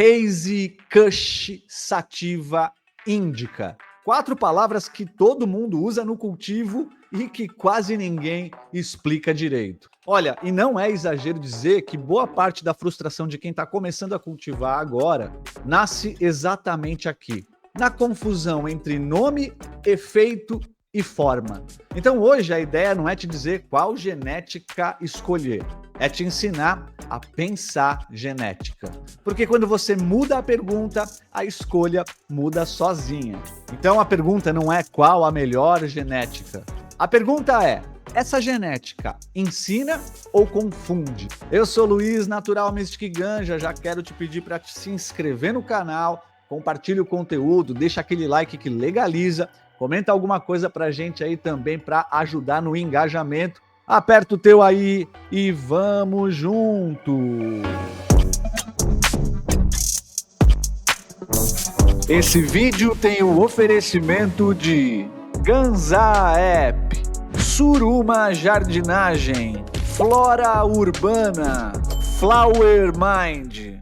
Reise, Kush, Sativa, Índica. 4 palavras que todo mundo usa no cultivo e que quase ninguém explica direito. Olha, e não é exagero dizer que boa parte da frustração de quem está começando a cultivar agora nasce exatamente aqui, na confusão entre nome, efeito e forma. Então hoje a ideia não é te dizer qual genética escolher, é te ensinar a pensar genética. Porque quando você muda a pergunta, a escolha muda sozinha. Então a pergunta não é qual a melhor genética. A pergunta é: essa genética ensina ou confunde? Eu sou Luiz, Natural Mystic Ganja, já quero te pedir para se inscrever no canal, compartilhe o conteúdo, deixa aquele like que legaliza, comenta alguma coisa pra gente aí também para ajudar no engajamento. Aperta o teu aí e vamos junto! Esse vídeo tem o oferecimento de Ganza App, Suruma Jardinagem, Flora Urbana, Flower Mind.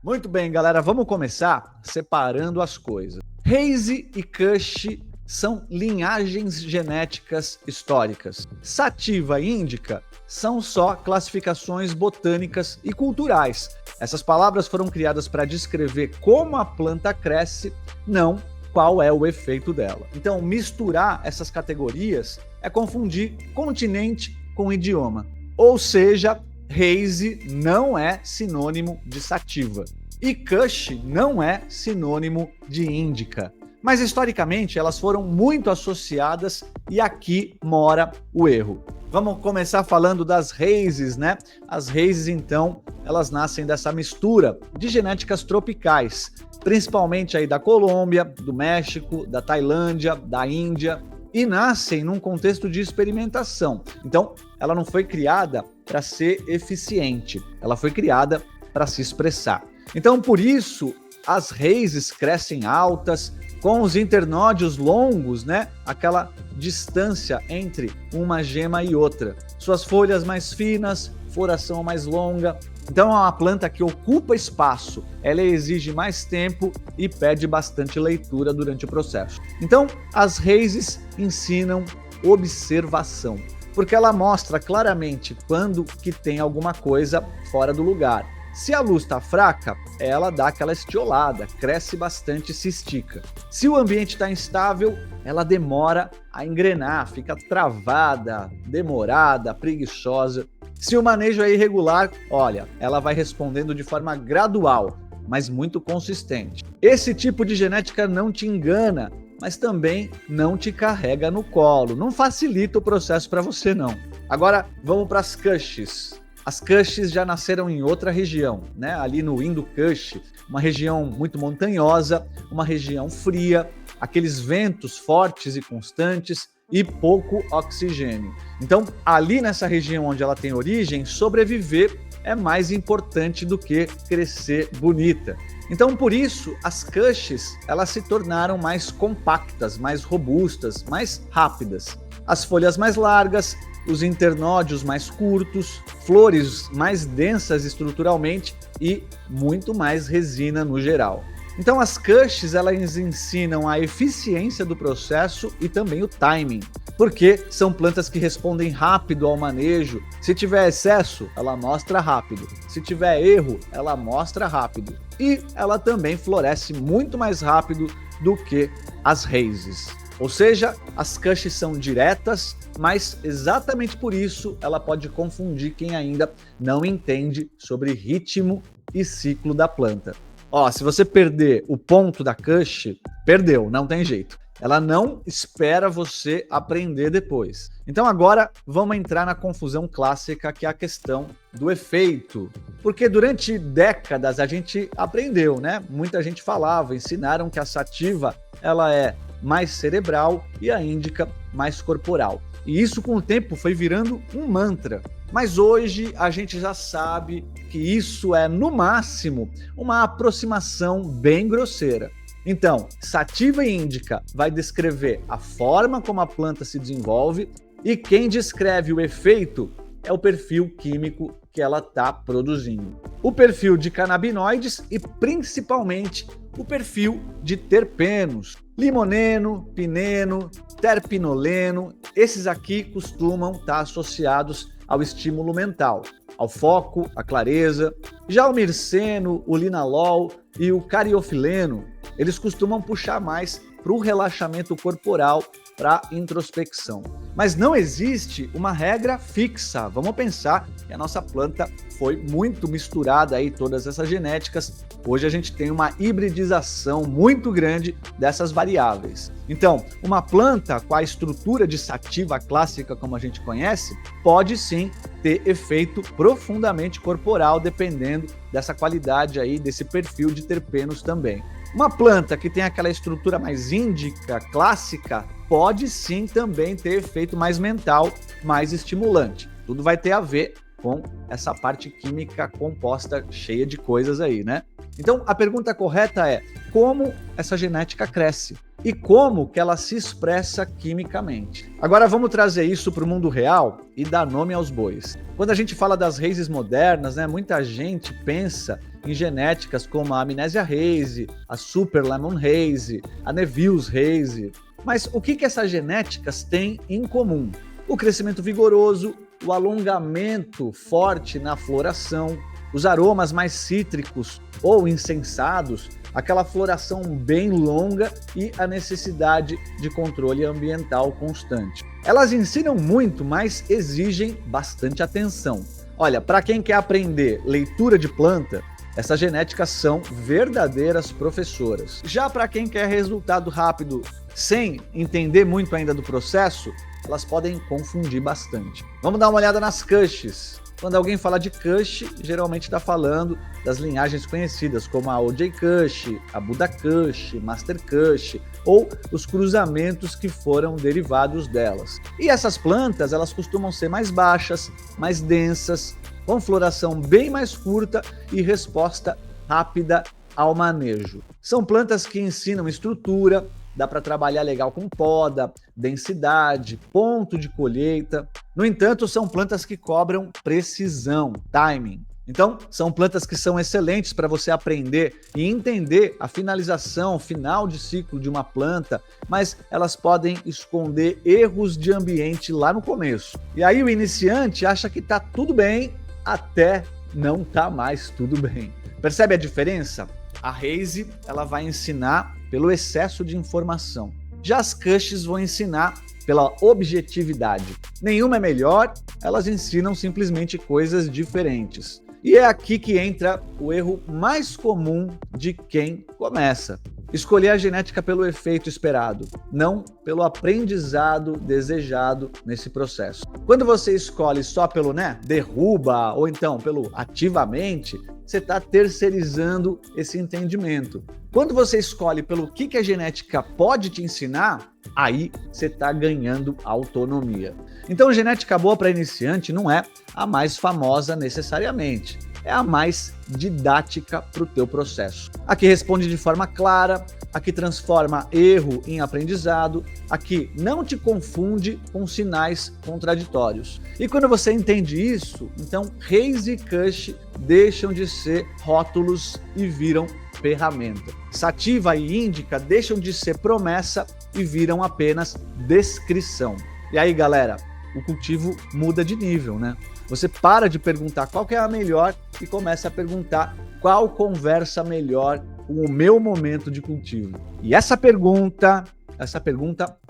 Muito bem, galera, vamos começar separando as coisas. Reise e Kush são linhagens genéticas históricas. Sativa e Índica são só classificações botânicas e culturais. Essas palavras foram criadas para descrever como a planta cresce, não qual é o efeito dela. Então, misturar essas categorias é confundir continente com idioma. Ou seja, Reise não é sinônimo de Sativa e Kush não é sinônimo de Índica. Mas historicamente elas foram muito associadas e aqui mora o erro. Vamos começar falando das raízes, né? As raízes, então, elas nascem dessa mistura de genéticas tropicais, principalmente aí da Colômbia, do México, da Tailândia, da Índia, e nascem num contexto de experimentação. Então, ela não foi criada para ser eficiente, ela foi criada para se expressar. Então, por isso, as raízes crescem altas, com os internódios longos, né? Aquela distância entre uma gema e outra. Suas folhas mais finas, floração mais longa. Então é uma planta que ocupa espaço, ela exige mais tempo e pede bastante leitura durante o processo. Então as raízes ensinam observação, porque ela mostra claramente quando que tem alguma coisa fora do lugar. Se a luz está fraca, ela dá aquela estiolada, cresce bastante e se estica. Se o ambiente está instável, ela demora a engrenar, fica travada, demorada, preguiçosa. Se o manejo é irregular, olha, ela vai respondendo de forma gradual, mas muito consistente. Esse tipo de genética não te engana, mas também não te carrega no colo, não facilita o processo para você não. Agora vamos para as Kushes. As Kushes já nasceram em outra região, né? Ali no Hindu-Kush, uma região muito montanhosa, uma região fria, aqueles ventos fortes e constantes e pouco oxigênio. Então, ali nessa região onde ela tem origem, sobreviver é mais importante do que crescer bonita. Então, por isso, as Kushes, elas se tornaram mais compactas, mais robustas, mais rápidas. As folhas mais largas, os internódios mais curtos, flores mais densas estruturalmente e muito mais resina no geral. Então as Kushes, elas ensinam a eficiência do processo e também o timing, porque são plantas que respondem rápido ao manejo. Se tiver excesso, ela mostra rápido. Se tiver erro, ela mostra rápido. E ela também floresce muito mais rápido do que as raízes. Ou seja, as Kushes são diretas, mas exatamente por isso ela pode confundir quem ainda não entende sobre ritmo e ciclo da planta. Ó, se você perder o ponto da Kush, perdeu, não tem jeito. Ela não espera você aprender depois. Então agora vamos entrar na confusão clássica, que é a questão do efeito. Porque durante décadas a gente aprendeu, né? Muita gente falava, ensinaram que a Sativa ela é mais cerebral e a Índica mais corporal. E isso com o tempo foi virando um mantra. Mas hoje a gente já sabe que isso é, no máximo, uma aproximação bem grosseira. Então, Sativa e Índica vai descrever a forma como a planta se desenvolve e quem descreve o efeito é o perfil químico que ela está produzindo. O perfil de canabinoides e principalmente o perfil de terpenos. Limoneno, pineno, terpinoleno, esses aqui costumam estar associados ao estímulo mental, ao foco, à clareza. Já o mirceno, o linalol e o cariofileno, eles costumam puxar mais para o relaxamento corporal, para introspecção. Mas não existe uma regra fixa. Vamos pensar que a nossa planta foi muito misturada aí, todas essas genéticas. Hoje a gente tem uma hibridização muito grande dessas variáveis. Então, uma planta com a estrutura de sativa clássica, como a gente conhece, pode sim ter efeito profundamente corporal, dependendo dessa qualidade aí, desse perfil de terpenos também. Uma planta que tem aquela estrutura mais índica, clássica, pode sim também ter efeito mais mental, mais estimulante. Tudo vai ter a ver com essa parte química composta, cheia de coisas aí, né? Então, a pergunta correta é: como essa genética cresce? E como que ela se expressa quimicamente? Agora vamos trazer isso para o mundo real e dar nome aos bois. Quando a gente fala das raízes modernas, né, muita gente pensa em genéticas como a Amnésia Haze, a Super Lemon Haze, a Neville's Haze. Mas o que essas genéticas têm em comum? O crescimento vigoroso, o alongamento forte na floração, os aromas mais cítricos ou incensados, aquela floração bem longa e a necessidade de controle ambiental constante. Elas ensinam muito, mas exigem bastante atenção. Olha, para quem quer aprender leitura de planta, essas genéticas são verdadeiras professoras. Já para quem quer resultado rápido, sem entender muito ainda do processo, elas podem confundir bastante. Vamos dar uma olhada nas Kushes. Quando alguém fala de Kush, geralmente está falando das linhagens conhecidas, como a OJ Kush, a Buddha Kush, Master Kush, ou os cruzamentos que foram derivados delas. E essas plantas, elas costumam ser mais baixas, mais densas, com floração bem mais curta e resposta rápida ao manejo. São plantas que ensinam estrutura, dá para trabalhar legal com poda, densidade, ponto de colheita. No entanto, são plantas que cobram precisão, timing. Então, são plantas que são excelentes para você aprender e entender a finalização, final de ciclo de uma planta, mas elas podem esconder erros de ambiente lá no começo. E aí o iniciante acha que está tudo bem, até não tá mais tudo bem. Percebe a diferença? A Haze, ela vai ensinar pelo excesso de informação. Já as Kushes vão ensinar pela objetividade. Nenhuma é melhor, elas ensinam simplesmente coisas diferentes. E é aqui que entra o erro mais comum de quem começa. Escolher a genética pelo efeito esperado, não pelo aprendizado desejado nesse processo. Quando você escolhe só pelo derruba ou então pelo ativamente, você está terceirizando esse entendimento. Quando você escolhe pelo que a genética pode te ensinar, aí você está ganhando autonomia. Então, genética boa para iniciante não é a mais famosa necessariamente, é a mais didática para o teu processo. A que responde de forma clara, a que transforma erro em aprendizado, a que não te confunde com sinais contraditórios. E quando você entende isso, então Haze e Kush deixam de ser rótulos e viram ferramenta. Sativa e Índica deixam de ser promessa e viram apenas descrição. E aí, galera, o cultivo muda de nível, né? Você para de perguntar qual que é a melhor e começa a perguntar qual conversa melhor com o meu momento de cultivo. E essa pergunta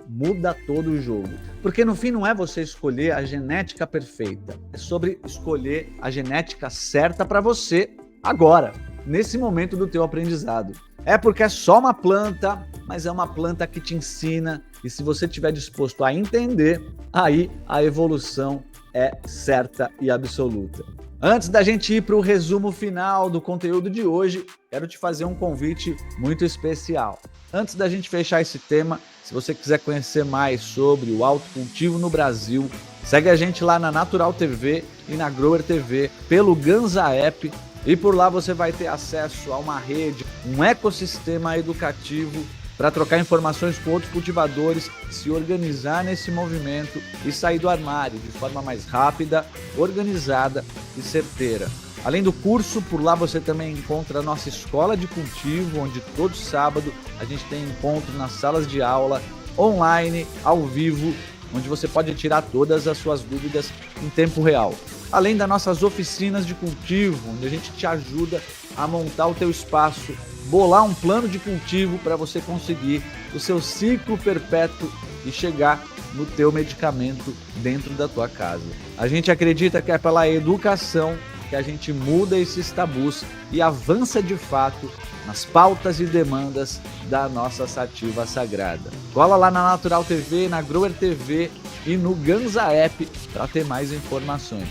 muda todo o jogo. Porque no fim não é você escolher a genética perfeita, é sobre escolher a genética certa para você agora, nesse momento do teu aprendizado. É porque é só uma planta, mas é uma planta que te ensina, e se você estiver disposto a entender, aí a evolução é certa e absoluta. Antes da gente ir para o resumo final do conteúdo de hoje, quero te fazer um convite muito especial. Antes da gente fechar esse tema, se você quiser conhecer mais sobre o autocultivo no Brasil, segue a gente lá na Natural TV e na Grower TV pelo Ganza App, e por lá você vai ter acesso a uma rede, um ecossistema educativo para trocar informações com outros cultivadores, se organizar nesse movimento e sair do armário de forma mais rápida, organizada e certeira. Além do curso, por lá você também encontra a nossa escola de cultivo, onde todo sábado a gente tem encontro nas salas de aula, online, ao vivo, onde você pode tirar todas as suas dúvidas em tempo real. Além das nossas oficinas de cultivo, onde a gente te ajuda a montar o teu espaço, bolar um plano de cultivo para você conseguir o seu ciclo perpétuo e chegar no teu medicamento dentro da tua casa. A gente acredita que é pela educação que a gente muda esses tabus e avança de fato nas pautas e demandas da nossa sativa sagrada. Cola lá na Natural TV, na Grower TV e no Ganza App para ter mais informações.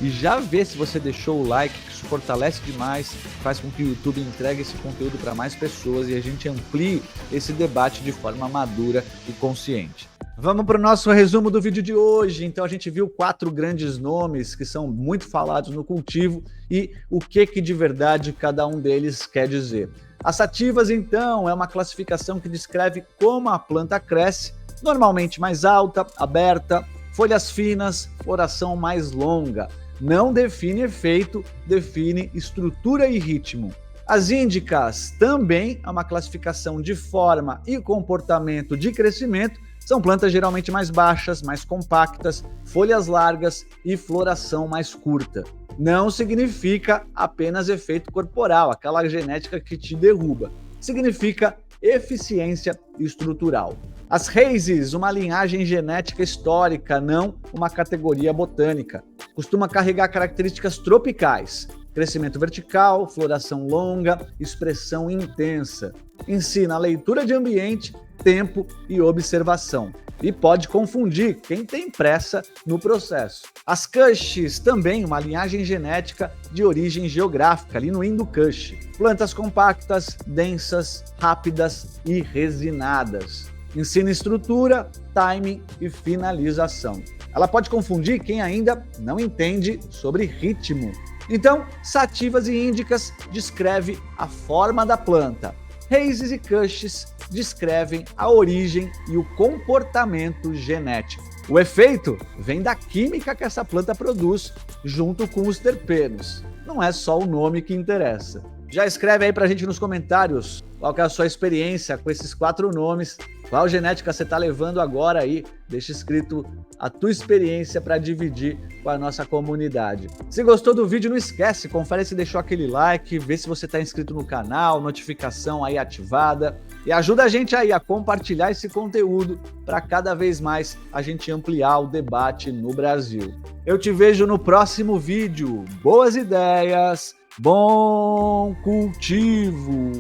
E já vê se você deixou o like, que isso fortalece demais, faz com que o YouTube entregue esse conteúdo para mais pessoas e a gente amplie esse debate de forma madura e consciente. Vamos para o nosso resumo do vídeo de hoje. Então a gente viu 4 grandes nomes que são muito falados no cultivo e o que de verdade cada um deles quer dizer. As sativas, então, é uma classificação que descreve como a planta cresce, normalmente mais alta, aberta, folhas finas, floração mais longa. Não define efeito, define estrutura e ritmo. As índicas também é uma classificação de forma e comportamento de crescimento. São plantas geralmente mais baixas, mais compactas, folhas largas e floração mais curta. Não significa apenas efeito corporal, aquela genética que te derruba. Significa eficiência estrutural. As raízes, uma linhagem genética histórica, não uma categoria botânica. Costuma carregar características tropicais. Crescimento vertical, floração longa, expressão intensa. Ensina a leitura de ambiente, tempo e observação. E pode confundir quem tem pressa no processo. As Kushes, também uma linhagem genética de origem geográfica, ali no Indo-Kush. Plantas compactas, densas, rápidas e resinadas. Ensina estrutura, timing e finalização. Ela pode confundir quem ainda não entende sobre ritmo. Então, sativas e índicas descreve a forma da planta. Raízes e Kushes descrevem a origem e o comportamento genético. O efeito vem da química que essa planta produz junto com os terpenos. Não é só o nome que interessa. Já escreve aí pra gente nos comentários qual que é a sua experiência com esses 4 nomes, qual genética você está levando agora aí, deixa escrito a tua experiência para dividir com a nossa comunidade. Se gostou do vídeo, não esquece, confere se deixou aquele like, vê se você está inscrito no canal, notificação aí ativada e ajuda a gente aí a compartilhar esse conteúdo para cada vez mais a gente ampliar o debate no Brasil. Eu te vejo no próximo vídeo. Boas ideias! Bom cultivo!